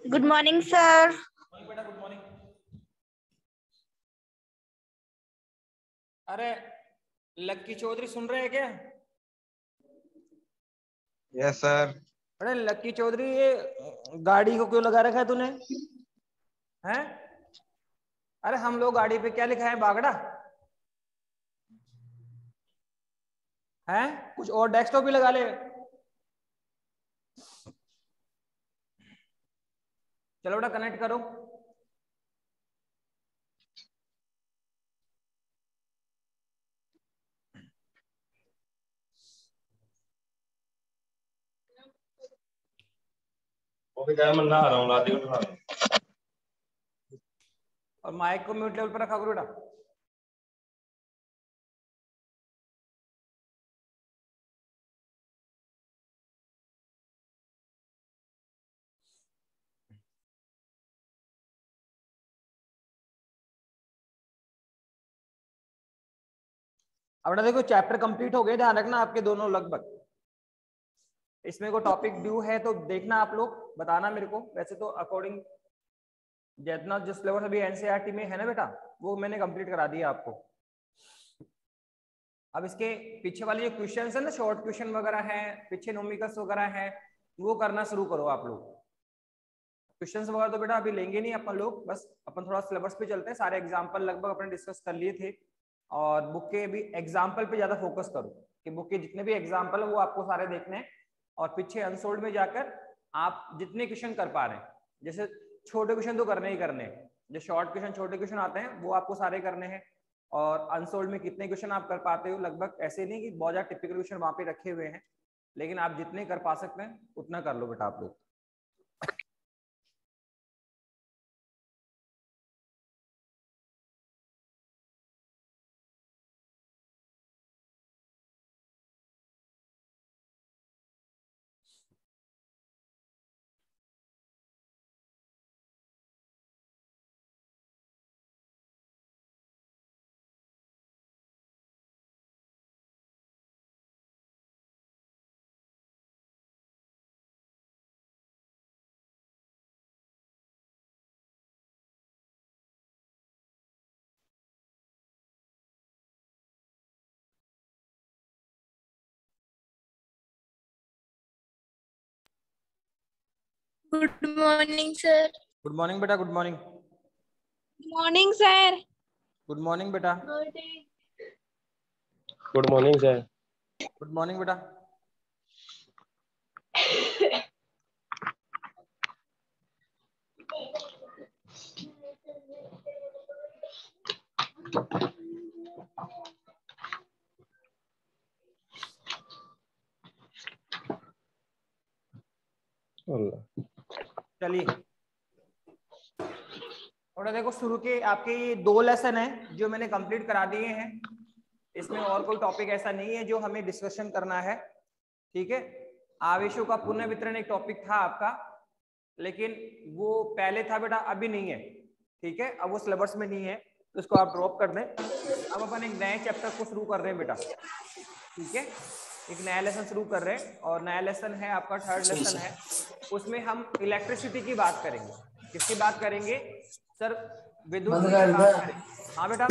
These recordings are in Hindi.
Good morning sir. बेटा गुड मॉर्निंग। अरे लक्की चौधरी सुन रहे हैं क्या? Yes sir. अरे लक्की चौधरी, ये गाड़ी को क्यों लगा रखा है तूने? हैं? अरे हम लोग गाड़ी पे क्या लिखा है? बागड़ा है? कुछ और डेस्कटॉप भी लगा ले। चलो बेटा कनेक्ट करो। मैं नहा रहा हूँ, लादी उठा रहा हूँ। और माइक को म्यूट लेवल पर रखा करो बेटा। अब बेटा देखो चैप्टर कंप्लीट हो गए, ध्यान रखना आपके दोनों लगभग। इसमें कोई टॉपिक ड्यू है तो देखना आप लोग, बताना मेरे को। वैसे तो अकॉर्डिंग जितना जो सिलेबस अभी एनसीईआरटी में है ना बेटा, वो मैंने कंप्लीट करा दिया आपको। अब इसके पीछे वाले जो क्वेश्चंस है ना, शॉर्ट क्वेश्चन वगैरह है, पीछे नोमिकस वगैरह है, वो करना शुरू करो आप लोग। क्वेश्चंस वगैरह तो बेटा अभी लेंगे नहीं अपन लोग, बस अपन थोड़ा सिलेबस पे चलते हैं। सारे एग्जाम्पल लगभग अपने डिस्कस कर लिए थे, और बुक के भी एग्जाम्पल पे ज्यादा फोकस करो कि बुक के जितने भी एग्जाम्पल है वो आपको सारे देखने हैं। और पीछे अनसोल्ड में जाकर आप जितने क्वेश्चन कर पा रहे हैं, जैसे छोटे क्वेश्चन तो करने ही करने हैं, जो शॉर्ट क्वेश्चन छोटे क्वेश्चन आते हैं वो आपको सारे करने हैं। और अनसोल्ड में कितने क्वेश्चन आप कर पाते हो, लगभग ऐसे नहीं कि बहुत ज्यादा टिपिकल क्वेश्चन वहां पे रखे हुए हैं, लेकिन आप जितने कर पा सकते हैं उतना कर लो बेटा आप लोग। Good morning sir. Good morning बेटा, good morning. Good morning sir. Good morning बेटा। Good morning sir. Good morning बेटा। चलिए और देखो शुरू के आपके ये 2 लेसन है जो मैंने कंप्लीट करा दिए हैं। इसमें और कोई टॉपिक ऐसा नहीं है जो हमें डिस्कशन करना है, ठीक है। आवेशों का पुनर्वितरण एक टॉपिक था आपका, लेकिन वो पहले था बेटा, अभी नहीं है, ठीक है। अब वो सिलेबस में नहीं है तो उसको आप ड्रॉप कर दें। अब अपन एक नए चैप्टर को शुरू कर रहे हैं बेटा, ठीक है। एक नया लेसन शुरू कर रहे हैं, और नया लेसन है आपका 3rd लेसन है। उसमें हम इलेक्ट्रिसिटी की बात करेंगे। किसकी बात करेंगे सर? विद्युत की बात करेंगे। हाँ बेटा,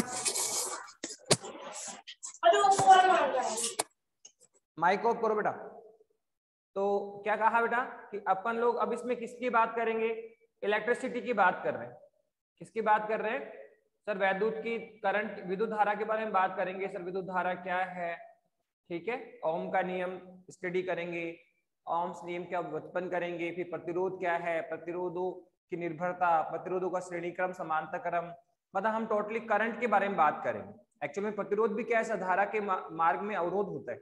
माइक ऑफ करो बेटा। तो क्या कहा बेटा कि अपन लोग अब इसमें किसकी बात करेंगे? इलेक्ट्रिसिटी की बात कर रहे हैं। किसकी बात कर रहे हैं सर? वैद्युत की करंट, विद्युत धारा के बारे में बात करेंगे। सर विद्युत धारा क्या है, ठीक है। ओम का नियम स्टडी करेंगे, ओम्स नियम का व्युत्पन्न करेंगे। फिर प्रतिरोध क्या है, प्रतिरोधों की निर्भरता, प्रतिरोधों का श्रेणी क्रम, समांतर क्रम, मतलब हम टोटली करंट के बारे में बात करेंगे। एक्चुअली में प्रतिरोध भी क्या है? धारा के मार्ग में अवरोध होता है,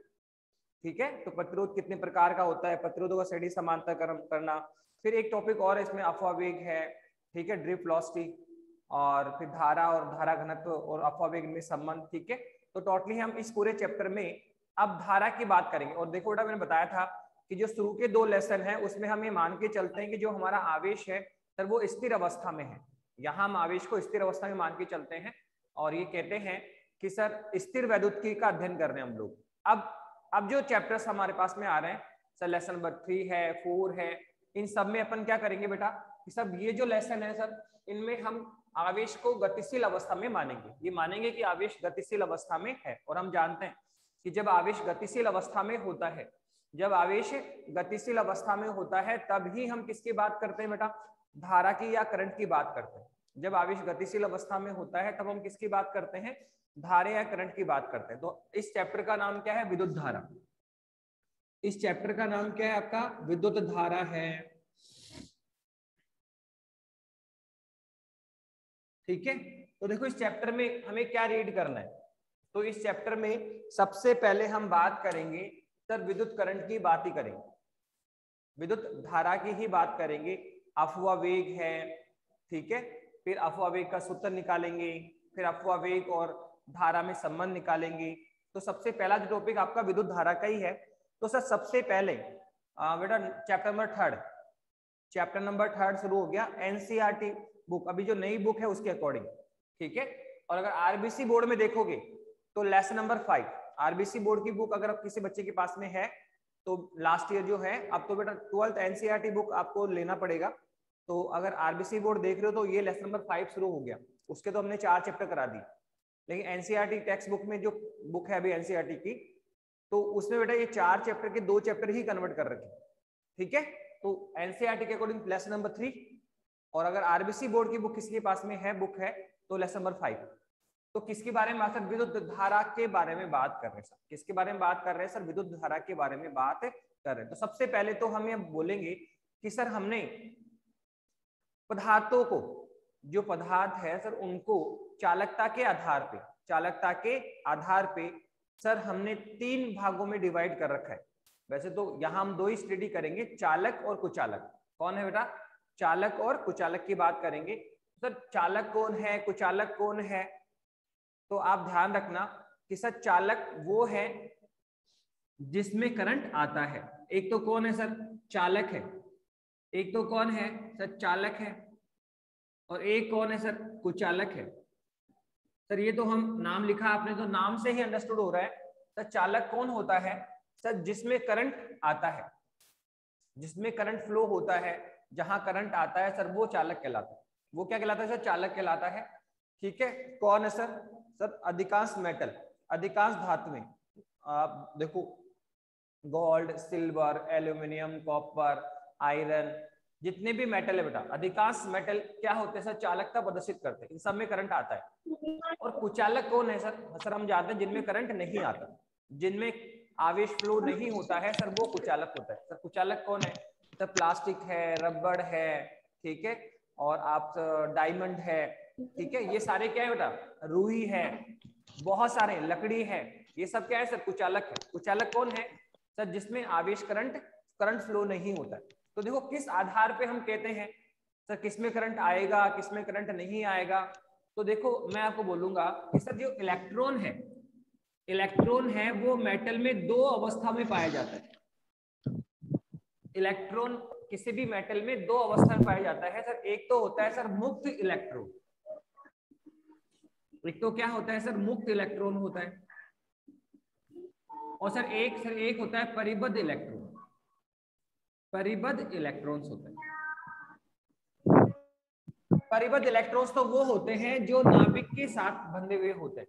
ठीक है। तो प्रतिरोध कितने प्रकार का होता है, प्रतिरोधों का श्रेणी समांतर क्रम करना। फिर एक टॉपिक और इसमें अपवावेग है, ठीक है, ड्रिफ्ट वेलोसिटी, और फिर धारा और धारा घनत्व और अपवावेग में संबंध, ठीक है। तो टोटली हम इस पूरे चैप्टर में अब धारा की बात करेंगे। और देखो बेटा मैंने बताया था कि जो शुरू के 2 लेसन है उसमें हम ये मान के चलते हैं कि जो हमारा आवेश है सर वो स्थिर अवस्था में है। यहाँ हम आवेश को स्थिर अवस्था में मान के चलते हैं, और ये कहते हैं कि सर स्थिर वैद्युतिकी का अध्ययन कर रहे हैं हम लोग। अब जो चैप्टर्स हमारे पास में आ रहे हैं सर, लेसन नंबर 3 है, 4 है, इन सब में अपन क्या करेंगे बेटा? कि सब ये जो लेसन है सर, इनमें हम आवेश को गतिशील अवस्था में मानेंगे। ये मानेंगे कि आवेश गतिशील अवस्था में है, और हम जानते हैं कि जब आवेश गतिशील अवस्था में होता है, जब आवेश गतिशील अवस्था में होता है तब ही हम किसकी बात करते हैं बेटा, धारा की या करंट की बात करते हैं। जब आवेश गतिशील अवस्था में होता है तब हम किसकी बात करते हैं, धारा या करंट की बात करते हैं। तो इस चैप्टर का नाम क्या है, विद्युत धारा। इस चैप्टर का नाम क्या है आपका, विद्युत धारा है। ठीक है, तो देखो इस चैप्टर में हमें क्या रीड करना है। तो इस चैप्टर में सबसे पहले हम बात करेंगे सर विद्युत करंट की बात ही करेंगे, विद्युत धारा की ही बात करेंगे। अफवा वेग है, ठीक है, फिर अफवा वेग का सूत्र निकालेंगे, फिर अफवा वेग और धारा में संबंध निकालेंगे। तो सबसे पहला जो टॉपिक आपका विद्युत धारा का ही है। तो सर सबसे पहले बेटा चैप्टर नंबर थर्ड शुरू हो गया, एनसीईआरटी बुक, अभी जो नई बुक है उसके अकॉर्डिंग, ठीक है। और अगर आरबीसी बोर्ड में देखोगे तो लेसन नंबर 5, आरबीसी बोर्ड की बुक अगर किसी बच्चे के पास में है तो लास्ट ईयर जो है, अब तो बेटा 12th एनसीईआरटी बुक आपको लेना पड़ेगा। तो अगर आरबीसी बोर्ड देख रहे हो तो ये लेसन नंबर 5 शुरू हो गया। उसके तो हमने 4 चैप्टर करा दी, लेकिन एनसीईआरटी टेक्स्ट बुक में जो बुक है अभी एनसीईआरटी की, तो उसमें बेटा ये 4 चैप्टर के 2 चैप्टर ही कन्वर्ट कर रखे, ठीक है। तो एनसीईआरटी के अकॉर्डिंग लेसन नंबर 3, और अगर आरबीसी बोर्ड की बुक किसी के पास में है बुक है तो लेसन नंबर 5। तो किसके बारे में सर, विद्युत धारा के बारे में बात कर रहे हैं सर। किसके बारे में बात कर रहे हैं सर, विद्युत धारा के बारे में बात कर रहे हैं। तो सबसे पहले तो हम ये बोलेंगे कि सर हमने पदार्थों को, जो पदार्थ है सर उनको चालकता के आधार पे सर हमने 3 भागों में डिवाइड कर रखा है। वैसे तो यहाँ हम 2 ही स्टडी करेंगे, चालक और कुचालक। कौन है बेटा, चालक और कुचालक की बात करेंगे। सर चालक कौन है, कुचालक कौन है, तो आप ध्यान रखना कि सर चालक वो है जिसमें करंट आता है। एक तो कौन है सर, चालक है, एक तो कौन है सर, चालक है, और एक कौन है सर, कुचालक है। सर ये तो हम नाम लिखा आपने तो नाम से ही अंडरस्टूड हो रहा है। सर चालक कौन होता है सर, जिसमें करंट आता है, जिसमें करंट फ्लो होता है, जहां करंट आता है सर वो चालक कहलाता है। वो क्या कहलाता है सर, चालक कहलाता है, ठीक है। कौन है सर, सर अधिकांश मेटल, अधिकांश धातुएं, आप देखो gold, silver, aluminium, copper, iron, जितने भी मेटल है बेटा, अधिकांश मेटल क्या होते हैं सर, चालकता प्रदर्शित करते हैं, इन सब में करंट आता है। और कुचालक कौन है सर, हम जानते हैं जिनमें करंट नहीं आता, जिनमें आवेश फ्लो नहीं होता है सर, वो कुचालक होता है। सर कुचालक कौन है सर, प्लास्टिक है, रबड़ है, ठीक है, और आप डायमंड है, ठीक है, ये सारे क्या है बेटा, रुई है, बहुत सारे लकड़ी है, ये सब क्या है सर, कुचालक है। कुचालक कौन है सर, जिसमें आवेश करंट फ्लो नहीं होता है। तो देखो किस आधार पे हम कहते हैं सर किसमें करंट आएगा, किसमें करंट नहीं आएगा। तो देखो मैं आपको बोलूंगा कि सर जो इलेक्ट्रॉन है वो मेटल में 2 अवस्था में पाया जाता है। इलेक्ट्रॉन किसी भी मेटल में 2 अवस्था में पाया जाता है सर। एक तो होता है सर मुक्त इलेक्ट्रॉन, एक तो क्या होता है सर, मुक्त इलेक्ट्रॉन होता है, और सर एक होता है परिबद्ध इलेक्ट्रॉन। परिबद्ध इलेक्ट्रॉन्स होते हैं। परिबद्ध इलेक्ट्रॉन्स तो वो होते हैं जो नाभिक के साथ बंधे हुए होते हैं,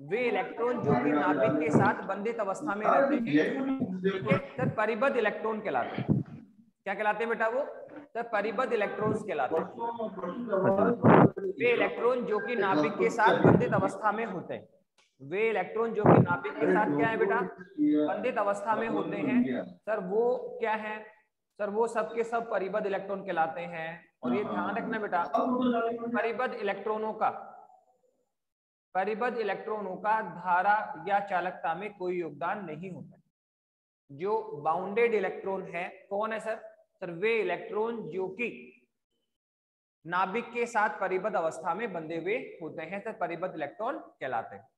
वे इलेक्ट्रॉन जो कि नाभिक के साथ बंधित अवस्था में रहते हैं, ठीक है सर, परिबद्ध इलेक्ट्रॉन कहलाते हैं। क्या कहलाते हैं बेटा वो सर, परिबद्ध इलेक्ट्रॉन्स कहलाते हैं। वे इलेक्ट्रॉन जो कि नाभिक के साथ बंधित अवस्था में होते हैं, वे इलेक्ट्रॉन जो कि नाभिक के साथ क्या है बेटा, बंधित अवस्था में होते हैं सर, वो क्या है सर, वो सब के सब परिबद्ध इलेक्ट्रॉन कहलाते हैं। और ये ध्यान रखना बेटा, परिबद्ध इलेक्ट्रॉनों का धारा या चालकता में कोई योगदान नहीं होता। जो बाउंडेड इलेक्ट्रॉन है कौन है सर, वे इलेक्ट्रॉन जो कि नाभिक के साथ परिबद्ध अवस्था में बंधे हुए होते हैं सर, परिबद्ध इलेक्ट्रॉन कहलाते हैं।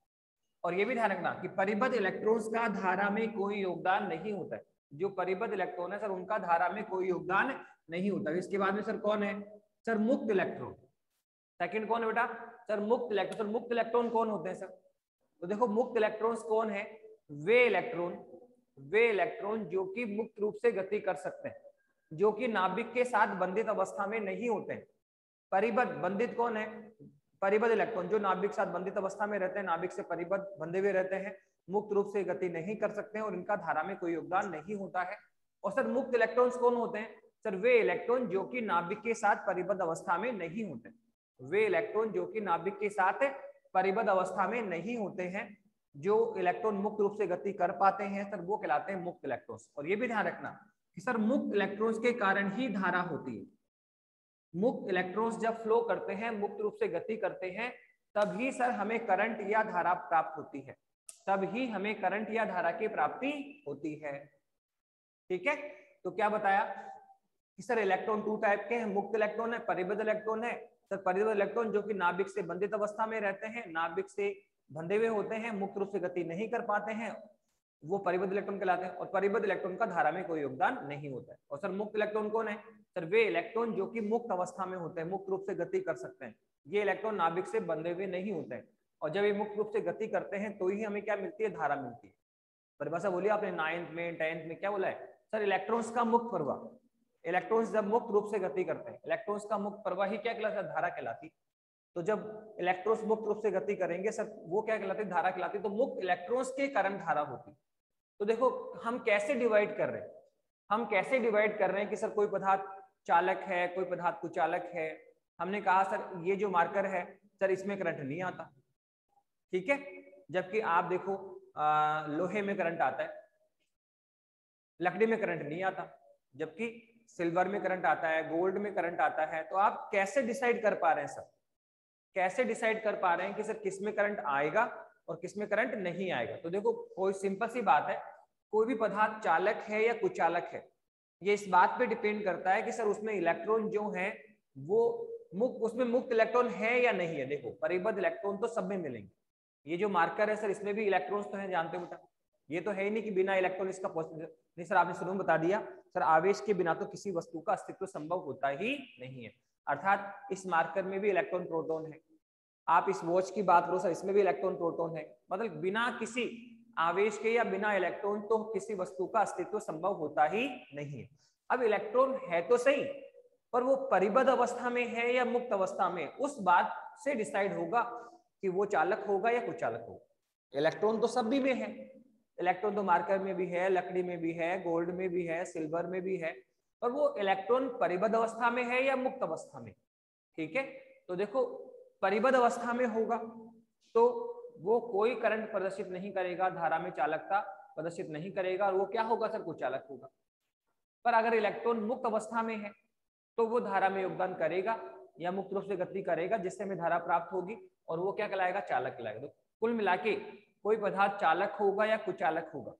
और ये भी ध्यान रखना कि परिबद्ध इलेक्ट्रॉन्स का धारा में कोई योगदान नहीं होता है। जो परिबद्ध इलेक्ट्रॉन है सर उनका धारा में कोई योगदान नहीं होता। इसके बाद में सर कौन है सर, मुक्त इलेक्ट्रॉन। सेकंड कौन है बेटा सर, मुक्त इलेक्ट्रॉन। सर मुक्त इलेक्ट्रॉन कौन होते हैं सर, तो देखो मुक्त इलेक्ट्रॉन्स कौन है, वे इलेक्ट्रॉन जो कि मुक्त रूप से गति कर सकते हैं, जो कि नाभिक के साथ बंधित अवस्था में नहीं होते हैं। परिबद्ध, बंधित कौन है? परिबद्ध इलेक्ट्रॉन जो नाभिक के साथ बंधित अवस्था में रहते हैं, नाभिक से परिबद्ध बंधे हुए रहते हैं, मुक्त रूप से गति नहीं कर सकते हैं और इनका धारा में कोई योगदान नहीं होता है। और सर मुक्त इलेक्ट्रॉन्स कौन होते हैं? सर वे इलेक्ट्रॉन जो कि नाभिक के साथ परिबद्ध अवस्था में नहीं होते, वे इलेक्ट्रॉन जो कि नाभिक के साथ परिबद्ध अवस्था में नहीं होते हैं, जो इलेक्ट्रॉन मुक्त रूप से गति कर पाते हैं सर, वो कहलाते हैं मुक्त इलेक्ट्रॉन्स। और ये भी ध्यान रखना कि सर मुक्त इलेक्ट्रॉन्स के कारण ही धारा होती है। मुक्त इलेक्ट्रॉन्स जब फ्लो करते हैं, मुक्त रूप से गति करते हैं, तभी सर हमें करंट या धारा प्राप्त होती है, तभी हमें करंट या धारा की प्राप्ति होती है। ठीक है, तो क्या बताया कि सर इलेक्ट्रॉन 2 टाइप के हैं, मुक्त इलेक्ट्रॉन है, परिबद्ध इलेक्ट्रॉन है। सर परिबद्ध इलेक्ट्रॉन जो कि नाभिक से बंधित अवस्था में रहते हैं, नाभिक से बंधे हुए होते हैं, मुक्त रूप से गति नहीं कर पाते हैं, वो परिबद्ध इलेक्ट्रॉन कहलाते हैं। और परिबद्ध इलेक्ट्रॉन का धारा में कोई योगदान नहीं होता है। और सर मुक्त इलेक्ट्रॉन कौन है? सर वे इलेक्ट्रॉन जो कि मुक्त अवस्था में होते हैं, मुक्त रूप से गति कर सकते हैं, ये इलेक्ट्रॉन नाभिक से बंधे हुए नहीं होते हैं। और जब ये मुक्त रूप से गति करते हैं तो ही हमें क्या मिलती है? धारा मिलती है। परिभाषा बोलिए आपने 9th में 10th में, क्या बोला है सर? इलेक्ट्रॉन्स का मुक्त प्रवाह, इलेक्ट्रॉन्स जब मुक्त रूप से गति करते हैं, इलेक्ट्रॉन्स का मुक्त प्रवाह ही क्या कहलाता है? धारा कहलाती। तो जब इलेक्ट्रॉन्स मुक्त रूप से गति करेंगे सर, वो क्या कहलाती? धारा कहलाती। तो मुक्त इलेक्ट्रॉन्स के कारण धारा होती। तो देखो हम कैसे डिवाइड कर रहे हैं, हम कैसे डिवाइड कर रहे हैं कि सर कोई पदार्थ चालक है, कोई पदार्थ कुचालक है। हमने कहा सर ये जो मार्कर है सर इसमें करंट नहीं आता, ठीक है, जबकि आप देखो लोहे में करंट आता है, लकड़ी में करंट नहीं आता, जबकि सिल्वर में करंट आता है, गोल्ड में करंट आता है। तो आप कैसे डिसाइड कर पा रहे हैं सर, कैसे डिसाइड कर पा रहे हैं कि सर किस में करंट आएगा और किस में करंट नहीं आएगा? तो देखो कोई सिंपल सी बात है, कोई भी पदार्थ चालक है या कुचालक है, ये इस बात पे डिपेंड करता है कि सर उसमें इलेक्ट्रॉन जो है वो मुक्त, उसमें मुक्त इलेक्ट्रॉन है या नहीं है। देखो परिबद्ध इलेक्ट्रॉन तो सब में मिलेंगे, ये जो मार्कर है सर इसमें भी इलेक्ट्रॉन्स तो हैं, जानते हो बेटा, ये तो है ही नहीं कि बिना इलेक्ट्रॉन इसका पॉसिबल नहीं। सर आपने शुरू में बता दिया सर आवेश के बिना तो किसी वस्तु का अस्तित्व संभव होता ही नहीं है, अर्थात इस मार्कर में भी इलेक्ट्रॉन प्रोटॉन है। आप इस वॉच की बात करो सर, इसमें भी इलेक्ट्रॉन प्रोटॉन है, मतलब बिना किसी आवेश के या बिना इलेक्ट्रॉन तो किसी वस्तु का अस्तित्व संभव होता ही नहीं है। अब इलेक्ट्रॉन है तो सही, पर वो परिबद्ध अवस्था में है या मुक्त अवस्था में, उस बात से डिसाइड होगा कि वो चालक होगा या कुचालक होगा। इलेक्ट्रॉन तो सब भी में है, इलेक्ट्रॉन तो मार्कर में भी है, लकड़ी में भी है, गोल्ड में भी है, सिल्वर में भी है, पर वो इलेक्ट्रॉन परिबद्ध अवस्था में है या मुक्त अवस्था में। ठीक है, तो देखो परिबद्ध अवस्था में होगा तो वो कोई करंट प्रदर्शित नहीं करेगा, धारा में चालकता प्रदर्शित नहीं करेगा, और वो क्या होगा सर? कुचालक होगा। पर अगर इलेक्ट्रॉन मुक्त अवस्था में है तो वो धारा में योगदान करेगा या मुक्त रूप से गति करेगा, जिससे हमें धारा प्राप्त होगी, और वो क्या कहलाएगा? चालक कहलाएगा। तो कुल मिलाके कोई पदार्थ चालक होगा या कुचालक होगा,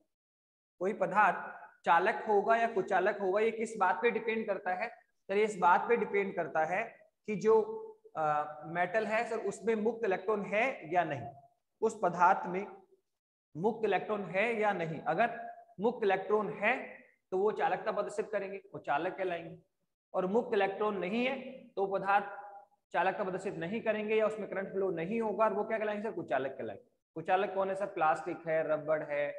कोई पदार्थ चालक होगा या कुचालक होगा, ये किस बात पे डिपेंड करता है? सर ये इस बात पे डिपेंड करता है कि जो मेटल है सर उसमें मुक्त इलेक्ट्रॉन है या नहीं, उस पदार्थ में मुक्त इलेक्ट्रॉन है या नहीं। अगर मुक्त इलेक्ट्रॉन है तो वो चालकता प्रदर्शित करेंगे, वो चालक कहलाएंगे, और मुक्त इलेक्ट्रॉन नहीं है तो पदार्थ चालकता प्रदर्शित नहीं करेंगे या उसमें करंट फ्लो नहीं होगा, और वो क्या कहलाएंगे सर? कुचालक कहलाएंगे। कुचालक कौन है सर? प्लास्टिक है, रबड़ है,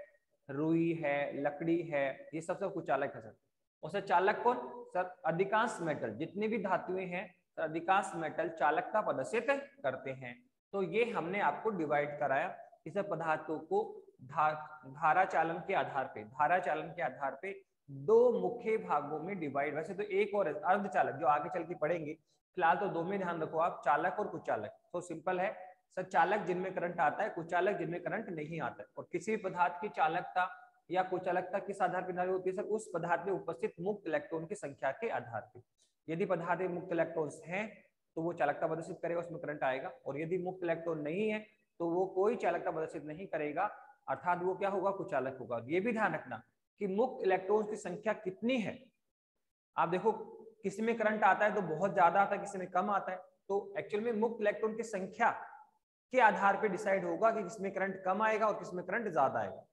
रुई है, लकड़ी है, ये सब कुचालक है सर। और सर चालक कौन? सर अधिकांश मेटल, जितने भी धातुएं हैं सर, अधिकांश मेटल चालकता प्रदर्शित करते हैं। तो ये हमने आपको डिवाइड कराया कि सर पदार्थों को धारा चालन के आधार पे दो मुख्य भागों में डिवाइड, वैसे तो एक और अर्धचालक जो आगे चल के पढ़ेंगे, फिलहाल तो दो में ध्यान रखो आप, चालक और कुचालक। तो सिंपल है सर, चालक जिनमें करंट आता है, कुचालक जिनमें करंट नहीं आता है। और किसी भी पदार्थ की चालकता या कुचालकता किस आधार पर निर्धारित होती है सर? उस पदार्थ में उपस्थित मुक्त इलेक्ट्रॉन की संख्या के आधार पर। यदि पदार्थ में मुक्त इलेक्ट्रॉन्स हैं तो वो चालकता प्रदर्शित करेगा, उसमें करंट आएगा, और यदि मुक्त इलेक्ट्रॉन नहीं है तो वो कोई चालकता प्रदर्शित नहीं करेगा, अर्थात वो क्या होगा? कुचालक होगा। ये भी ध्यान रखना कि मुक्त इलेक्ट्रॉन्स की संख्या कितनी है। आप देखो किसी में करंट आता है तो बहुत ज्यादा आता है, किसी में कम आता है, तो एक्चुअल में मुक्त इलेक्ट्रॉन की संख्या के आधार पर डिसाइड होगा कि किसमें करंट कम आएगा और किसमें करंट ज्यादा आएगा।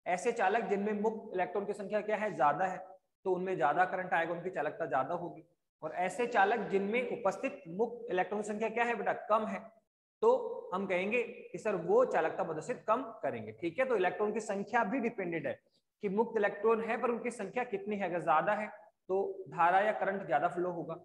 ऐसे चालक जिनमें मुक्त इलेक्ट्रॉन की संख्या क्या है? ज्यादा है, तो उनमें ज्यादा करंट आएगा, उनकी चालकता ज्यादा होगी। और ऐसे चालक जिनमें उपस्थित मुक्त इलेक्ट्रॉन संख्या क्या है बेटा? कम है, तो हम कहेंगे कि सर वो चालकता प्रदर्शित कम करेंगे। ठीक है, तो इलेक्ट्रॉन की संख्या भी डिपेंडेंट है कि मुक्त इलेक्ट्रॉन है पर उनकी संख्या कितनी है। अगर ज्यादा है तो धारा या करंट ज्यादा फ्लो होगा।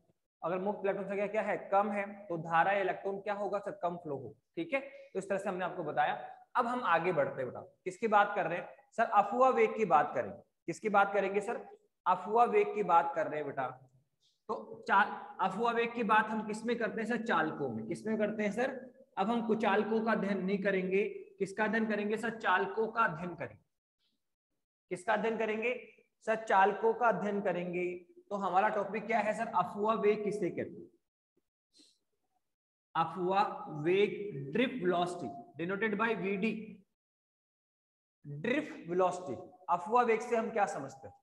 अगर मुक्त इलेक्ट्रॉन संख्या क्या है, कम है, तो धारा या इलेक्ट्रॉन क्या होगा सर, कम फ्लो हो। ठीक है, तो इस तरह से हमने आपको बताया। अब हम आगे बढ़ते हैं बेटा, किसकी बात कर रहे हैं सर, अफवाह वेग की बात करेंगे। किसकी बात करेंगे सर, अफवाह वेग की बात कर रहे हैं बेटा। तो अफवाह वेग की बात हम किसमें करते हैं सर, चालकों में। किसमें करते हैं सर, अब हम कुचालकों का अध्ययन नहीं करेंगे, किसका अध्ययन करेंगे सर, चालकों का अध्ययन करेंगे। किसका अध्ययन करेंगे सर, चालकों का अध्ययन करेंगे। तो हमारा टॉपिक क्या है सर, अफवाह वेग किसे कहते हैं, अफवाह वेग, drift velocity denoted by VD, drift velocity. अफवाह वेग से हम क्या समझते हैं,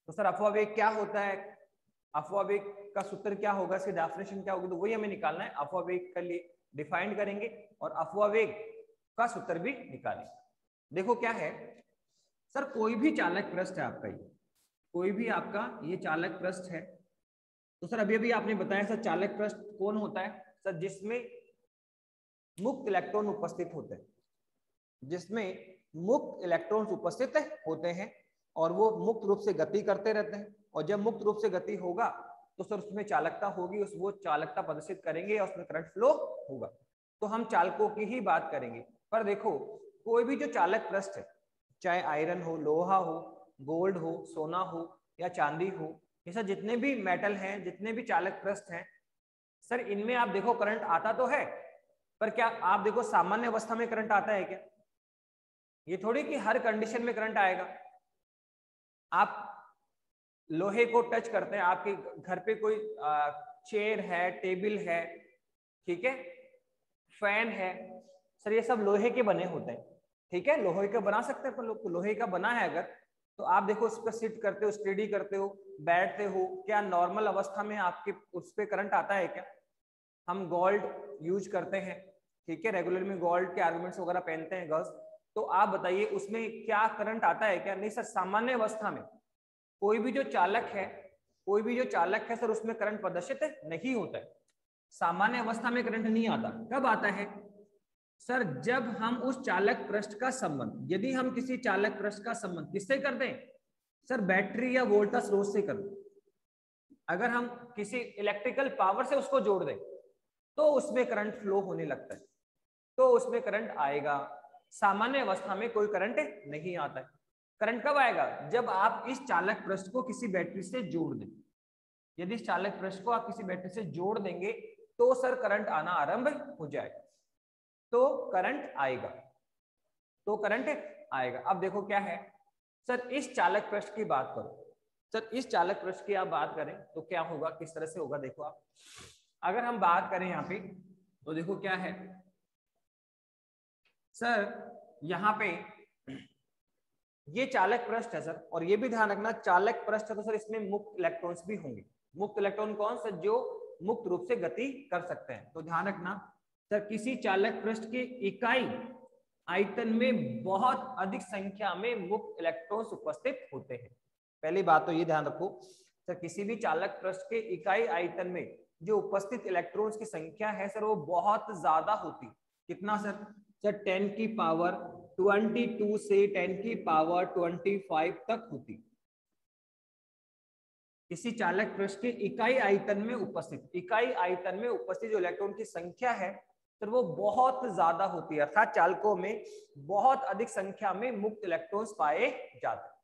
तो सर अफवाह वेग क्या होता है, अफवाह वेग का सूत्र क्या होगा, इसकी डेफिनेशन क्या होगी, तो वही हमें निकालना है। अफवाह वेग के लिए डिफाइंड करेंगे और अफवाह वेग का सूत्र भी निकालेंगे। देखो क्या है सर, कोई भी चालक पृष्ठ है आपका, ये कोई भी आपका ये चालक पृष्ठ है। तो सर अभी अभी आपने बताया सर, चालक पृष्ठ कौन होता है सर, जिसमें मुक्त इलेक्ट्रॉन उपस्थित होते हैं, जिसमें मुक्त इलेक्ट्रॉन्स उपस्थित होते हैं और वो मुक्त रूप से गति करते रहते हैं। और जब मुक्त रूप से गति होगा तो सर उसमें चालकता होगी, उस वो चालकता प्रदर्शित करेंगे और उसमें करंट फ्लो होगा। तो हम चालकों की ही बात करेंगे। पर देखो कोई भी जो चालक पृष्ठ है, चाहे आयरन हो, लोहा हो, गोल्ड हो, सोना हो या चांदी हो, ये सब जितने भी मेटल हैं, जितने भी चालक पृष्ठ हैं सर, इनमें आप देखो करंट आता तो है, पर क्या आप देखो सामान्य अवस्था में करंट आता है क्या, ये थोड़ी कि हर कंडीशन में करंट आएगा। आप लोहे को टच करते हैं, आपके घर पे कोई चेयर है, टेबल है, ठीक है, फैन है सर, ये सब लोहे के बने होते हैं। ठीक है, लोहे का बना सकते हैं अपन लोग, लोहे का बना है अगर, तो आप देखो उस पर सिट करते हो, स्टडी करते हो, बैठते हो, क्या नॉर्मल अवस्था में आपके उस पर करंट आता है क्या। हम गोल्ड यूज करते हैं, ठीक है, रेगुलर में गोल्ड के आर्गुमेंट्स वगैरह पहनते हैं गर्ल्स, तो आप बताइए उसमें क्या करंट आता है क्या, नहीं सर। सामान्य अवस्था में कोई भी जो चालक है, कोई भी जो चालक है सर, उसमें करंट प्रदर्शित नहीं होता है। सामान्य अवस्था में करंट नहीं आता। कब आता है सर, जब हम उस चालक पृष्ठ का संबंध, यदि हम किसी चालक पृष्ठ का संबंध किससे कर दें सर, बैटरी या वोल्टा स्रोत से कर दें। अगर हम किसी इलेक्ट्रिकल पावर से उसको जोड़ दें तो उसमें करंट फ्लो होने लगता है, तो उसमें करंट आएगा। सामान्य अवस्था में कोई करंट नहीं आता है। करंट कब आएगा, जब आप इस चालक पृष्ठ को किसी बैटरी से जोड़ दें। यदि इस चालक पृष्ठ को आप किसी बैटरी से जोड़ देंगे तो सर करंट आना आरंभ हो जाएगा, तो करंट आएगा, तो करंट आएगा। अब देखो क्या है सर, इस चालक पृष्ठ की बात करो सर, इस चालक पृष्ठ की आप बात करें तो क्या होगा, किस तरह से होगा, देखो आप अगर हम बात करें यहाँ पे तो देखो क्या है सर, यहाँ पे ये चालक पृष्ठ है सर, और ये भी ध्यान रखना चालक पृष्ठ है तो सर इसमें मुक्त इलेक्ट्रॉन्स भी होंगे। मुक्त इलेक्ट्रॉन कौन सर, जो मुक्त रूप से गति कर सकते हैं। तो ध्यान रखना सर, किसी चालक पृष्ठ के इकाई आयतन में बहुत अधिक संख्या में मुक्त इलेक्ट्रॉन्स उपस्थित होते हैं। पहली बात तो ये ध्यान रखो सर, किसी भी चालक पृष्ठ के इकाई आयतन में जो उपस्थित इलेक्ट्रॉन्स की संख्या है सर, वो बहुत ज्यादा होती। कितना सर, 10 की पावर 22 से 10 की पावर 25 तक होती। किसी चालक पृष्ठ के इकाई आयतन में उपस्थित, इकाई आयतन में उपस्थित जो इलेक्ट्रॉन की संख्या है सर, वो बहुत ज्यादा होती है, अर्थात चालकों में बहुत अधिक संख्या में मुक्त इलेक्ट्रॉन्स पाए जाते हैं।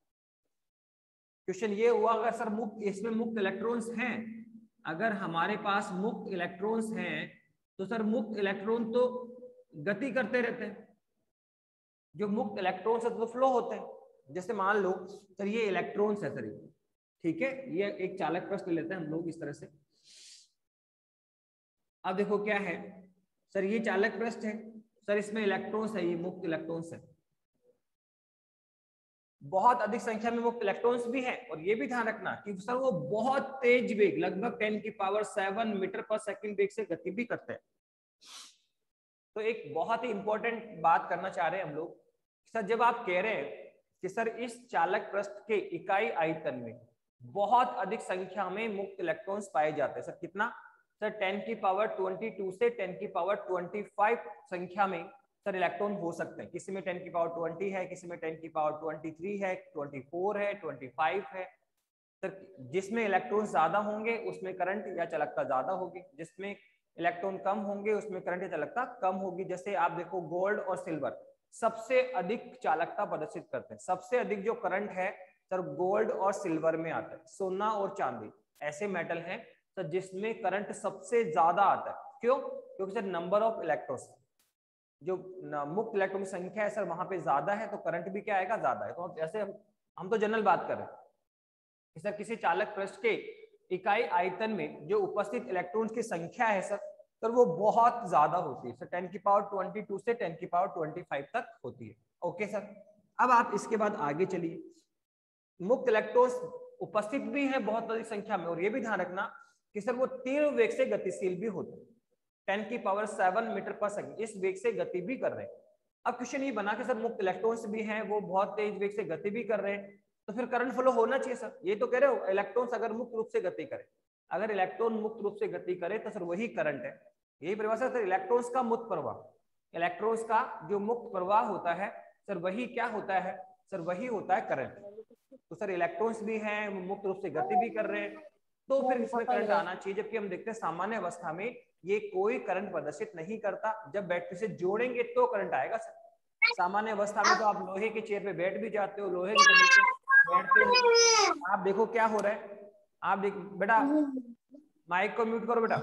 क्वेश्चन ये हुआ, अगर सर मुक्त, इसमें मुक्त इलेक्ट्रॉन्स हैं, अगर हमारे पास मुक्त इलेक्ट्रॉन्स हैं तो सर मुक्त इलेक्ट्रॉन तो गति करते रहते हैं, जो मुक्त इलेक्ट्रॉन्स है तो फ्लो होते हैं। जैसे मान लो सर ये इलेक्ट्रॉन्स है सर, ये ठीक है, ये एक चालक पृष्ठ लेते हैं हम लोग इस तरह से। अब देखो क्या है सर, ये चालक पृष्ठ है सर, इसमें इलेक्ट्रॉन्स है, ये मुक्त इलेक्ट्रॉन्स है, बहुत अधिक संख्या में मुक्त इलेक्ट्रॉन्स भी हैं। और ये भी ध्यान रखना कि सर वो बहुत तेज वेग, लगभग 10 की पावर 7 मीटर पर सेकंड वेग से गति भी करते हैं। तो एक बहुत ही इंपॉर्टेंट बात करना चाह रहे हैं हम लोग सर, जब आप कह रहे हैं कि सर इस चालक पृष्ठ के इकाई आयतन में बहुत अधिक संख्या में मुक्त इलेक्ट्रॉन्स पाए जाते हैं सर, कितना सर, 10 की पावर 22 से 10 की पावर 25 संख्या में सर इलेक्ट्रॉन हो सकते हैं। किसी में 10 की पावर 20 है, किसी में 10 की पावर 23 है, 24 है, 25 है, सर जिसमें इलेक्ट्रॉन ज्यादा होंगे उसमें करंट या चालकता ज्यादा होगी, जिसमें इलेक्ट्रॉन कम होंगे उसमें करंट या चालकता कम होगी। जैसे आप देखो गोल्ड और सिल्वर सबसे अधिक चालकता प्रदर्शित करते हैं, सबसे अधिक जो करंट है सर गोल्ड और सिल्वर में आता है। सोना और चांदी ऐसे मेटल हैं सर जिसमें करंट सबसे ज्यादा आता है। क्यों? क्योंकि सर नंबर ऑफ इलेक्ट्रॉन्स, जो मुक्त इलेक्ट्रॉन की संख्या है सर वहां पे ज्यादा है, तो करंट भी क्या आएगा, ज्यादा है। तो जैसे हम तो जनरल बात कर रहे हैं कि सर किसी चालक पृष्ठ के इकाई आयतन में जो उपस्थित इलेक्ट्रॉन्स की संख्या है सर वो बहुत ज्यादा होती है सर, 10 की पावर 22 से 10 की पावर 25 तक होती है। ओके सर, अब आप इसके बाद आगे चलिए। मुक्त इलेक्ट्रॉन्स उपस्थित भी है बहुत अधिक संख्या में, और ये भी ध्यान रखना कि सर वो तीव्र वेग से गतिशील भी होते हैं, 10 की पावर 7 मीटर पर सेकंड इस वेग से गति भी कर रहे हैं। अब क्वेश्चन ये बना कि सर मुक्त इलेक्ट्रॉन्स भी हैं, वो बहुत तेज वेग से गति भी कर रहे हैं, तो फिर करंट फ्लो होना चाहिए सर। ये तो कह रहे हो इलेक्ट्रॉन्स अगर मुक्त रूप से गति करे, अगर इलेक्ट्रॉन मुक्त रूप से गति करे तो सर वही करंट है। यही परिभाषा सर इलेक्ट्रॉन्स का मुक्त प्रवाह, इलेक्ट्रॉन्स का जो मुक्त प्रवाह होता है सर वही क्या होता है सर, वही होता है करंट। तो सर इलेक्ट्रॉन्स भी हैं, मुक्त रूप से गति भी कर रहे हैं, तो फिर इसमें करंट आना चाहिए। जबकि हम देखते हैं सामान्य अवस्था में ये कोई करंट प्रदर्शित नहीं करता, जब बैटरी से जोड़ेंगे तो करंट आएगा सर। सामान्य अवस्था में तो आप लोहे के चेयर पे बैठ भी जाते हो, लोहे के टेबल पे बैठते हो, आप देखो क्या हो रहा है। आप देख बेटा, माइक को म्यूट करो बेटा।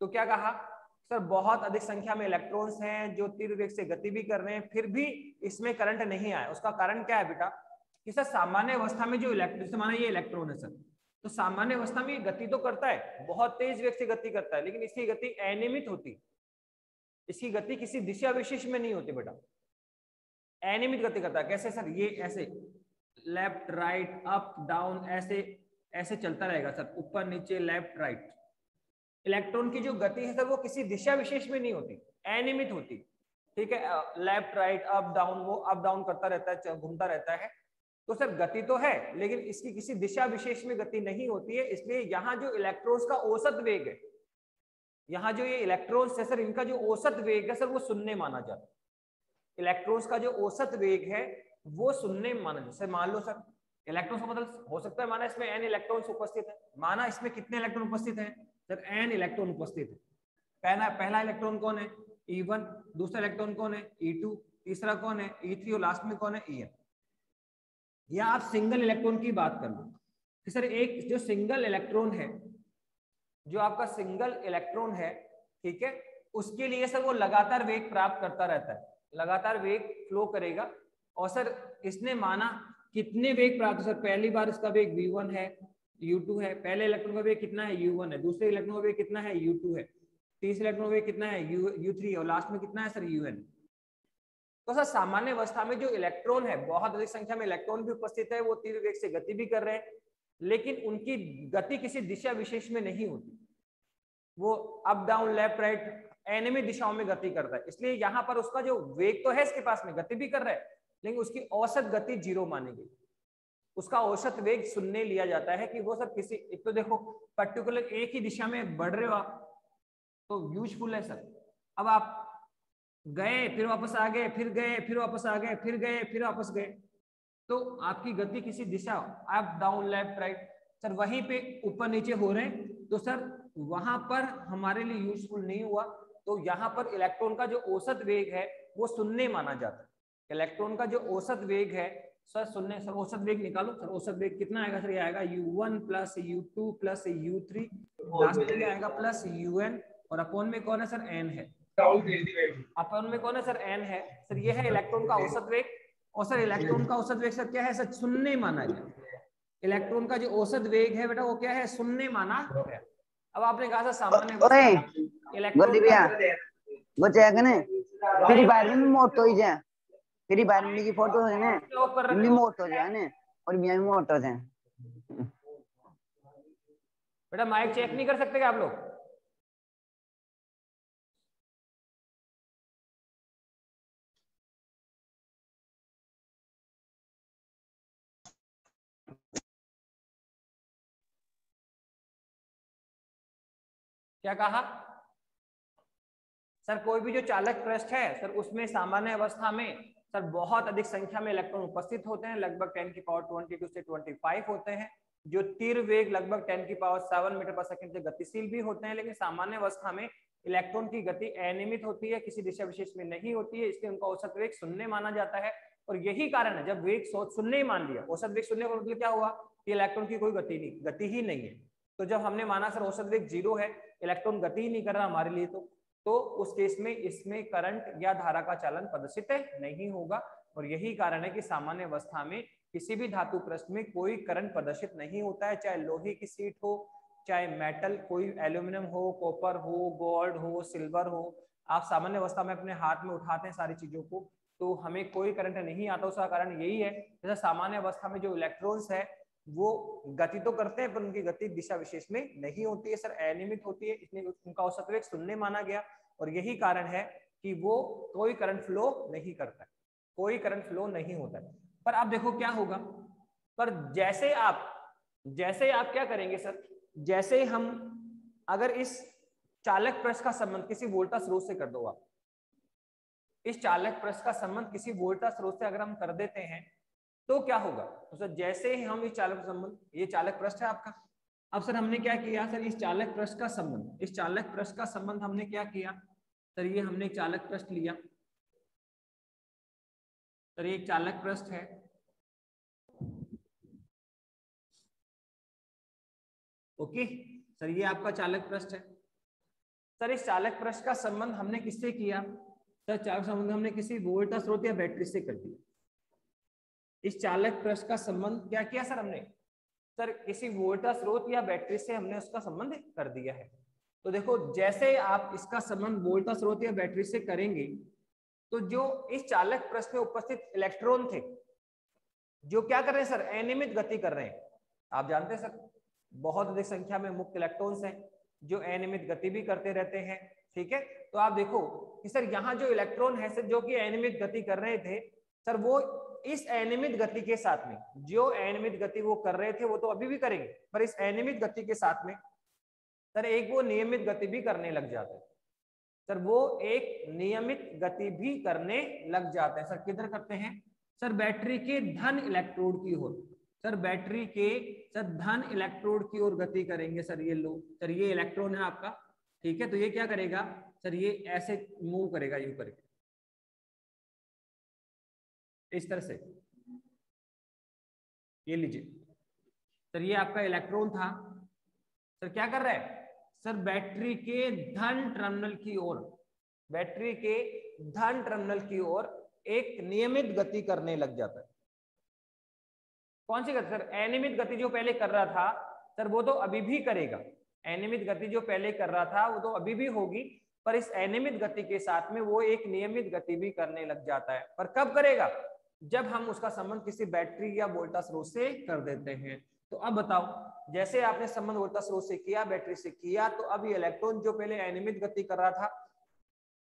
तो क्या कहा सर, बहुत अधिक संख्या में इलेक्ट्रॉन्स हैं जो तीव्र वेग से गति भी कर रहे हैं, फिर भी इसमें करंट नहीं आया। उसका कारण क्या है बेटा कि सर सामान्य अवस्था में जो इलेक्ट्रॉन, माना ये इलेक्ट्रॉन है सर, तो सामान्य अवस्था में ये गति तो करता है, बहुत तेज वेग से गति करता है, लेकिन इसकी गति अनियमित होती, इसकी गति किसी दिशा विशेष में नहीं होती बेटा, अनियमित गति करता है। कैसे सर, ये ऐसे लेफ्ट राइट अप डाउन ऐसे ऐसे चलता रहेगा सर, ऊपर नीचे लेफ्ट राइट। इलेक्ट्रॉन की जो गति है सर वो किसी दिशा विशेष में नहीं होती, अनियमित होती। ठीक है, लेफ्ट राइट अप डाउन, वो अप डाउन करता रहता है, घूमता रहता है। तो सर गति तो है लेकिन इसकी किसी दिशा विशेष में गति नहीं होती है। इसलिए यहाँ जो इलेक्ट्रॉन्स का औसत वेग है, यहाँ जो ये इलेक्ट्रॉन्स है सर इनका जो औसत वेग है सर वो शून्य माना जाता है। इलेक्ट्रॉन्स का जो औसत वेग है वो शून्य माना जाता है। सर मान लो सर इलेक्ट्रॉन्स का मतलब हो सकता है माना इसमें n इलेक्ट्रॉन्स उपस्थित है, माना इसमें कितने इलेक्ट्रॉन उपस्थित है सर, n इलेक्ट्रॉन उपस्थित है। पहला इलेक्ट्रॉन कौन है, E1, दूसरा इलेक्ट्रॉन कौन है, E2, तीसरा कौन है, E3 और लास्ट में कौन है, En। या आप सिंगल इलेक्ट्रॉन की बात कर लो कि सर एक जो सिंगल इलेक्ट्रॉन है, जो आपका सिंगल इलेक्ट्रॉन है, ठीक है, उसके लिए सर वो लगातार वेग प्राप्त करता रहता है, लगातार वेग फ्लो करेगा। और सर इसने माना कितने वेग प्राप्त, सर पहली बार इसका वेग v1 है, u2 है, पहले इलेक्ट्रॉन का वेग कितना है u1 है, दूसरे इलेक्ट्रॉन का वेग कितना है u2 है, तीसरे इलेक्ट्रॉन का वेग कितना है u3 और लास्ट में कितना है सर un। तो सर सामान्य अवस्था में जो इलेक्ट्रॉन है, बहुत अधिक संख्या में इलेक्ट्रॉन भी उपस्थित है, वो तीव्र वेग से गति भी कर रहे हैं, लेकिन उनकी गति किसी दिशा विशेष में नहीं होती, वो अप डाउन लेफ्ट राइट अनियमित दिशाओं में गति करता है। इसलिए यहाँ पर उसका जो वेग तो है इसके पास में, गति भी कर रहा है, लेकिन उसकी औसत गति 0 मानी गई, उसका औसत वेग शून्य लिया जाता है। कि वो सर किसी, एक तो देखो पर्टिकुलर एक ही दिशा में बढ़ रहे हो आप तो यूजफुल है सर। अब आप गए फिर वापस आ गए, फिर गए फिर वापस आ गए, फिर गए फिर वापस गए, तो आपकी गति किसी दिशा अप डाउन लेफ्ट राइट सर वहीं पे ऊपर नीचे हो रहे हैं, तो सर वहां पर हमारे लिए यूजफुल नहीं हुआ। तो यहाँ पर इलेक्ट्रॉन का जो औसत वेग है वो शून्य माना जाता है। इलेक्ट्रॉन का जो औसत वेग है सर शून्य। सर औसत वेग निकालो सर, औसत वेग कितना आएगा सर, ये आएगा u1 plus u2 plus u3, last में क्या आएगा प्लस un, और अपॉन में कौन है सर, n है, अपॉन में कौन है सर, n है। सर ये है इलेक्ट्रॉन का औसत वेग, और सर इलेक्ट्रॉन का औसत वेग सर क्या है सर, शून्य माना गया। इलेक्ट्रॉन का जो औसत वेग है बेटा वो क्या है, शून्य माना गया। अब आपने कहा था सामान्य इलेक्ट्रॉन वो चेकने फ्री फायर में मोट हो जाए, फ्री फायर में की फोटो है ना, इनमें मोट हो जाए ना, और मियां में मोट हो जाए। बेटा माइक चेक नहीं कर सकते क्या आप लोग? क्या कहा सर, कोई भी जो चालक पृष्ठ है सर उसमें सामान्य अवस्था में सर बहुत अधिक संख्या में इलेक्ट्रॉन उपस्थित होते हैं, लगभग 10 की पावर 22 से 25 होते हैं। जो तीर वेग लगभग 10⁷ मीटर पर सेकंड से गतिशील भी होते हैं, लेकिन सामान्य अवस्था में इलेक्ट्रॉन की गति अनियमित होती है, किसी दिशा विशेष में नहीं होती है, इसलिए उनका औसत वेग शून्य माना जाता है। और यही कारण है, जब वेग शून्य ही मान लिया, औसत वेग शून्य का मतलब क्या हुआ कि इलेक्ट्रॉन की कोई गति ही नहीं है। तो जब हमने माना सर औसत वेग 0 है, इलेक्ट्रॉन गति ही नहीं कर रहा हमारे लिए, तो उस केस में इसमें करंट या धारा का चालन प्रदर्शित नहीं होगा। और यही कारण है कि सामान्य अवस्था में किसी भी धातु पृष्ठ में कोई करंट प्रदर्शित नहीं होता है, चाहे लोहे की शीट हो, चाहे मेटल, कोई एल्यूमिनियम हो, कॉपर हो, गोल्ड हो, सिल्वर हो। आप सामान्य अवस्था में अपने हाथ में उठाते हैं सारी चीजों को, तो हमें कोई करंट नहीं आता। उसका कारण यही है, जैसे सामान्य अवस्था में जो इलेक्ट्रॉन्स है वो गति तो करते हैं पर उनकी गति दिशा विशेष में नहीं होती है सर, अनियमित होती है, इसलिए उनका औसत वेग शून्य माना गया। और यही कारण है कि वो कोई करंट फ्लो नहीं करता है, कोई करंट फ्लो नहीं होता है। पर आप देखो क्या होगा, पर जैसे आप क्या करेंगे सर, जैसे हम अगर इस चालक पृष्ठ का संबंध किसी वोल्टा स्रोत से कर दो, आप इस चालक पृष्ठ का संबंध किसी वोल्टा स्रोत से अगर हम कर देते हैं तो क्या होगा। तो सर जैसे ही हम इस चालक संबंध, ये चालक पृष्ठ है आपका, अब सर हमने क्या किया सर, इस चालक पृष्ठ का संबंध, इस चालक पृष्ठ का संबंध हमने क्या किया सर, ये हमने चालक पृष्ठ लिया सर, ये एक चालक पृष्ठ है, ओके सर, ये आपका चालक पृष्ठ है। सर इस चालक पृष्ठ का संबंध हमने किससे किया सर, चालक संबंध हमने किसी वोल्टा स्रोत या बैटरी से कर दिया। इस चालक पृष्ठ का संबंध क्या किया सर हमने, सर किसी वोल्टा स्रोत या बैटरी से हमने उसका संबंध कर दिया है। तो देखो जैसे आप इसका संबंध वोल्टा स्रोत या बैटरी से करेंगे, तो जो इस चालक पृष्ठ में उपस्थित इलेक्ट्रॉन थे, जो क्या कर रहे हैं सर, अनियमित गति कर रहे हैं। आप जानते हैं सर बहुत अधिक संख्या में मुक्त इलेक्ट्रॉन्स हैं जो अनियमित गति भी करते रहते हैं, ठीक है। तो आप देखो कि सर यहाँ जो इलेक्ट्रॉन है सर, जो कि अनियमित गति कर रहे थे सर, वो इस अनियमित गति के साथ में, जो अनियमित गति वो कर रहे थे वो तो अभी भी करेंगे, पर इस अनियमित गति के साथ में सर एक वो नियमित गति भी करने लग जाते हैं सर, वो एक नियमित गति भी करने लग जाते हैं सर। किधर करते हैं सर, बैटरी के धन इलेक्ट्रोड की ओर, सर बैटरी के सर धन इलेक्ट्रोड की ओर गति करेंगे सर। ये लो सर, ये इलेक्ट्रॉन है आपका, ठीक है। तो ये क्या करेगा सर, ये ऐसे मूव करेगा, यूं करेगा इस तरह से, ये लीजिए सर, ये आपका इलेक्ट्रॉन था सर, क्या कर रहा है सर, बैटरी के धन टर्मिनल की ओर, बैटरी के धन टर्मिनल की ओर एक नियमित गति करने लग जाता है। कौन सी गति सर, अनियमित गति जो पहले कर रहा था सर वो तो अभी भी करेगा, अनियमित गति जो पहले कर रहा था वो तो अभी भी होगी, पर इस अनियमित गति के साथ में वो एक नियमित गति भी करने लग जाता है। पर कब करेगा, जब हम उसका संबंध किसी बैटरी या वोल्टा स्रोत से कर देते हैं। तो अब बताओ, जैसे आपने संबंध वोल्टा स्रोत से किया, बैटरी से किया, तो अब ये इलेक्ट्रॉन जो पहले अनियमित गति कर रहा था,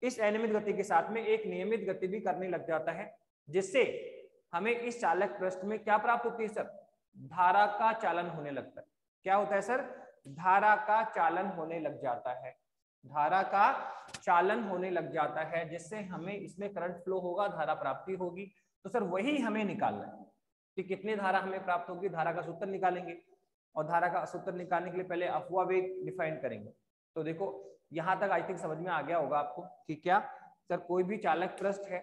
इस अनियमित गति के साथ में एक नियमित गति भी करने लग जाता है, जिससे हमें इस चालक पृष्ठ में क्या प्राप्त होती है सर, धारा का चालन होने लगता है। क्या होता है सर, धारा का चालन होने लग जाता है, धारा का चालन होने लग जाता है, जिससे हमें इसमें करंट फ्लो होगा, धारा प्राप्ति होगी। तो सर वही हमें निकालना है कि कितनी धारा हमें प्राप्त होगी। धारा का सूत्र निकालेंगे, और धारा का सूत्र निकालने के लिए पहले अपव्यय वेग डिफाइन करेंगे। तो देखो यहाँ तक आई थिंक समझ में आ गया होगा आपको कि क्या सर, कोई भी चालक पृष्ठ है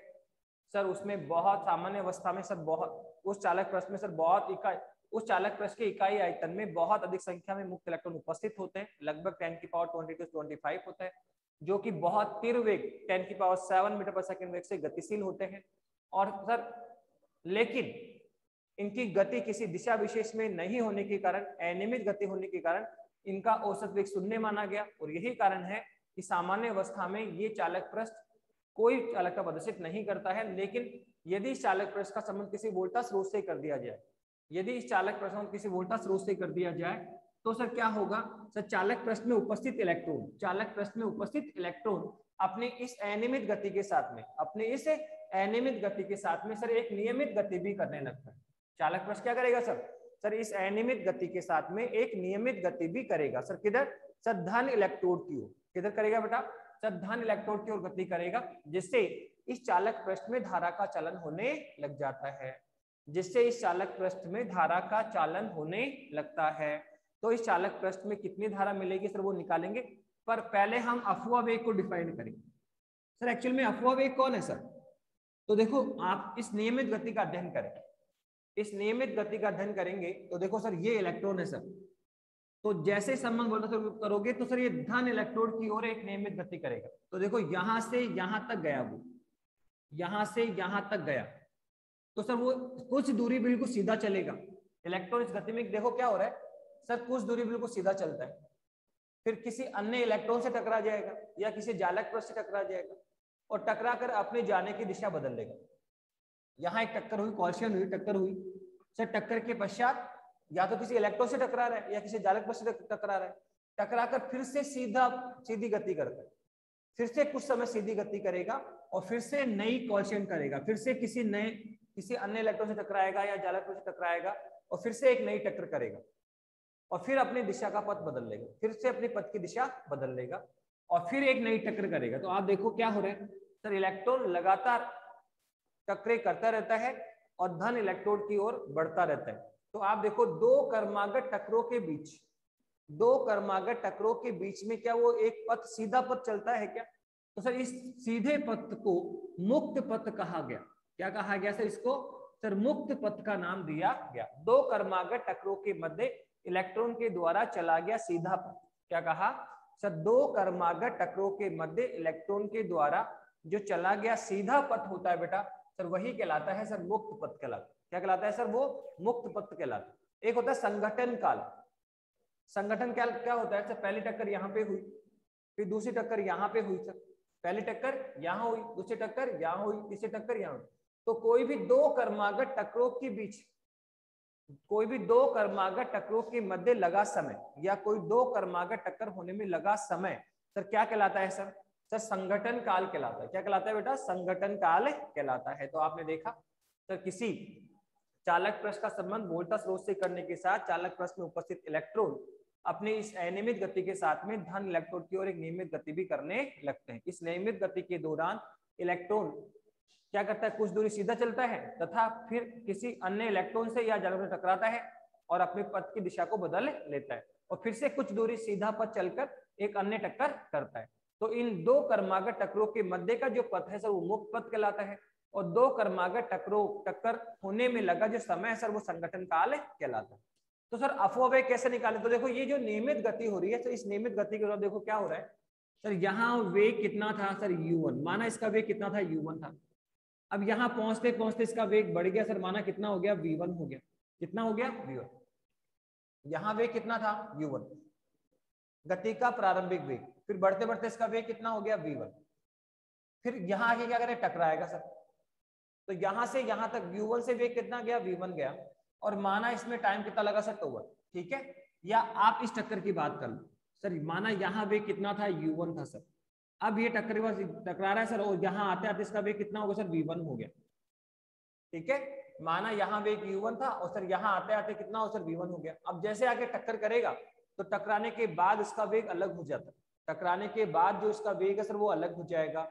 सर, उसमें बहुत सामान्य अवस्था में सर बहुत, उस चालक पृष्ठ में सर बहुत इकाई, उस चालक पृष्ठ के इकाई आयतन में बहुत अधिक संख्या में मुक्त इलेक्ट्रॉन उपस्थित होते हैं, लगभग 10⁻22 होता है, जो कि बहुत तीव्र वेग 10⁷ मीटर पर सेकंड वेग से गतिशील होते हैं। और सर लेकिन इनकी गति किसी दिशा विशेष में नहीं होने के कारण, अनियमित गति होने के कारण इनका औसत वेग शून्य माना गया। और यही कारण है कि सामान्य अवस्था में ये चालक पृष्ठ कोई चालकता प्रदर्शित नहीं करता है। लेकिन यदि इस चालक पृष्ठ का संबंध किसी वोल्टा स्रोत से कर दिया जाए, यदि इस चालक पृष्ठ का किसी वोल्टा स्रोत से कर दिया जाए, तो सर क्या होगा सर, चालक पृष्ठ में उपस्थित इलेक्ट्रॉन, चालक पृष्ठ में उपस्थित इलेक्ट्रॉन अपने इस अनियमित गति के साथ में, अपने इस अनियमित गति के साथ में सर एक नियमित गति भी करने लगता है। चालक पृष्ठ क्या करेगा सर, सर इस अनियमित गति के साथ में एक नियमित गति भी करेगा सर। किधर सर, धन इलेक्ट्रोड की ओर। किधर करेगा बेटा सर, धन इलेक्ट्रोड की ओर गति करेगा, जिससे इस चालक पृष्ठ में धारा का चलन होने लग जाता है। जिससे इस चालक पृष्ठ में धारा का चालन होने लगता है। तो इस चालक पृष्ठ में कितनी धारा मिलेगी सर वो निकालेंगे, पर पहले हम अफवा वेग को डिफाइन करेंगे। सर एक्चुअल में अफवा वेग कौन है सर? तो देखो आप इस नियमित गति का अध्ययन करें, इस नियमित गति का अध्ययन करेंगे तो देखो सर ये इलेक्ट्रॉन है सर, तो जैसे संबंध बोलना शुरू करोगे तो सर ये धन इलेक्ट्रोड की ओर एक नियमित गति करेगा। तो देखो यहां से यहां तक गया, वो यहां से यहां तक गया, तो सर वो कुछ दूरी बिल्कुल सीधा चलेगा। इलेक्ट्रॉन इस गति में देखो क्या हो रहा है सर, कुछ दूरी बिल्कुल सीधा चलता है, फिर किसी अन्य इलेक्ट्रॉन से टकरा जाएगा या किसी जालक पृष्ठ से टकरा जाएगा और टकरा कर अपने जाने की दिशा बदल लेगा। यहाँ एक टक्कर हुई, कॉल्शन हुई, टक्कर हुई सर, टक्कर के पश्चात या तो किसी इलेक्ट्रॉन से टकरा रहा है या किसी जालक पृष्ठ से टकरा रहा है, टकरा कर फिर से सीधी गति करता है, फिर से कुछ समय सीधी गति करेगा और फिर से नई कॉल्शन करेगा, फिर से किसी अन्य इलेक्ट्रॉन से टकराएगा या जालक पृष्ठ से टकराएगा और फिर से एक नई टक्कर करेगा और फिर अपनी दिशा का पथ बदल लेगा, फिर से अपने पथ की दिशा बदल लेगा और फिर एक नई टक्कर करेगा। तो आप देखो क्या हो रहा है सर, इलेक्ट्रॉन लगातार टक्करें करता रहता है और धन इलेक्ट्रोड की ओर बढ़ता रहता है। तो आप देखो दो कर्मागत टक्करों के बीच, दो कर्मागत टक्करों के बीच में क्या वो एक पथ सीधा पथ चलता है क्या? तो सर इस सीधे पथ को मुक्त पथ कहा गया। क्या कहा गया सर इसको? सर मुक्त पथ का नाम दिया गया। दो कर्मागत टक्करों के मध्य इलेक्ट्रॉन के द्वारा चला गया सीधा पथ। क्या कहा सर? दो कर्मागत टक्करों के मध्य इलेक्ट्रॉन के द्वारा जो चला गया सीधा पथ होता है बेटा सर, वही कहलाता है सर मुक्त पथ कहलाता है। क्या कहलाता है सर? वो मुक्त पथ कहलाता है। एक होता है संघटन काल। संगठन काल क्या होता है सर? पहली टक्कर यहाँ पे हुई, फिर दूसरी टक्कर यहाँ पे हुई सर, पहली टक्कर यहाँ हुई, दूसरी टक्कर यहाँ हुई, तीसरी टक्कर यहाँ हुई। तो कोई भी दो कर्मागत टक्करों के बीच, कोई भी दो कर्मागत टक्करों के मध्य लगा समय या कोई दो कर्मागत टक्कर होने में लगा समय सर क्या कहलाता है सर? सर संगठन काल कहलाता है। क्या कहलाता है बेटा? संगठन काल कहलाता है। तो आपने देखा सर किसी चालक पृष्ठ का संबंध वोल्टा स्रोत से करने के साथ चालक पृष्ठ में उपस्थित इलेक्ट्रॉन अपनी इस अनियमित गति के साथ में धन इलेक्ट्रोड की ओर एक नियमित गति भी करने लगते हैं। इस नियमित गति के दौरान इलेक्ट्रॉन क्या करता है? कुछ दूरी सीधा चलता है तथा फिर किसी अन्य इलेक्ट्रॉन से या जालक से टकराता है और अपने पथ की दिशा को बदल लेता है और फिर से कुछ दूरी सीधा पथ चलकर एक अन्य टक्कर करता है। तो इन दो कर्मागत टक्करों के मध्य का जो पथ है सर वो मुक्त पथ कहलाता है और दो कर्मागत टक्कर होने में लगा जो समय है सर वो संगठन काल कहलाता है। तो सर अफवा वेग कैसे निकाले? तो देखो ये जो नियमित गति हो रही है, तो इस नियमित गति के दौरान देखो क्या हो रहा है सर, यहाँ वेग कितना था सर? u1। माना इसका वेग कितना था? u1 था। अब यहाँ पहुंचते पहुंचते इसका वेग बढ़ गया सर, माना कितना हो गया? v1 हो गया। कितना हो गया? v1। यहाँ वेग कितना था? u1 गति का प्रारंभिक वेग, फिर बढ़ते बढ़ते इसका वेग कितना हो गया? v1। फिर यहाँ आके क्या करे? टकराएगा सर। तो यहाँ से यहाँ तक u1 से वेग कितना गया? v1 गया। और माना इसमें टाइम कितना लगा सर? टोवर। ठीक है, या आप इस टक्कर की बात कर लो सर, माना यहाँ वेग कितना था? u1 था सर। अब ये टकरा रहा है सर और यहाँ आते आते इसका वेग कितना होगा सर? v1 हो गया। ठीक है, माना यहाँ वेग u1 था और सर यहाँ आते आते कितना हो सर? v1 हो गया। अब जैसे आगे टक्कर करेगा तो टकराने के बाद इसका वेग अलग हो जाता है, टकराने के बाद जो इसका वेग है सर वो अलग हो जाएगा।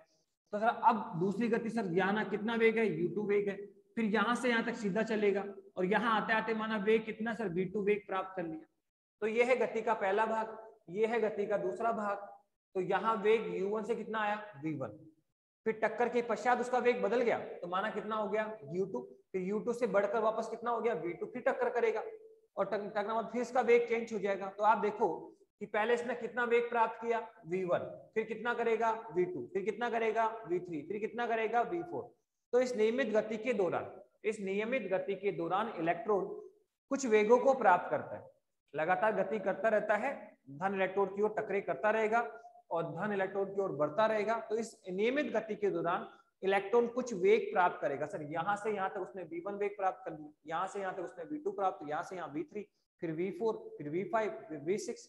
तो सर अब दूसरी गति सर यहाँ कितना वेग है? u2 वेग है। फिर यहाँ से यहाँ तक सीधा चलेगा और यहाँ आते आते माना वेग कितना सर? v2 वेग प्राप्त कर लिया। तो ये है गति का पहला भाग, ये है गति का दूसरा भाग। तो यहाँ वेग u1 से कितना आया? v1। फिर टक्कर के पश्चात उसका वेग बदल गया तो माना कितना हो गया? u2। फिर u2 से बढ़कर वापस कितना हो गया? v2। फिर टक्कर करेगा और टकराने बाद फिर इसका वेग चेंज हो जाएगा। तो आप देखो कि पहले इसने कितना वेग प्राप्त किया? v1। फिर कितना करेगा? v2। फिर कितना करेगा? v3। फिर कितना करेगा? v4। तो इस नियमित गति के दौरान, इस नियमित गति के दौरान इलेक्ट्रॉन कुछ वेगों को प्राप्त करता है, लगातार गति करता रहता है, धन इलेक्ट्रोड की ओर टकरे करता रहेगा और धन इलेक्ट्रोड की ओर बढ़ता रहेगा। तो इस नियमित गति के दौरान इलेक्ट्रॉन कुछ वेग प्राप्त करेगा सर। यहाँ से यहाँ तक उसने v1 वेग प्राप्त कर लिया, यहाँ से यहाँ तक उसने v2 प्राप्त, यहाँ से यहाँ v3, फिर v4, फिर v5, फिर v6,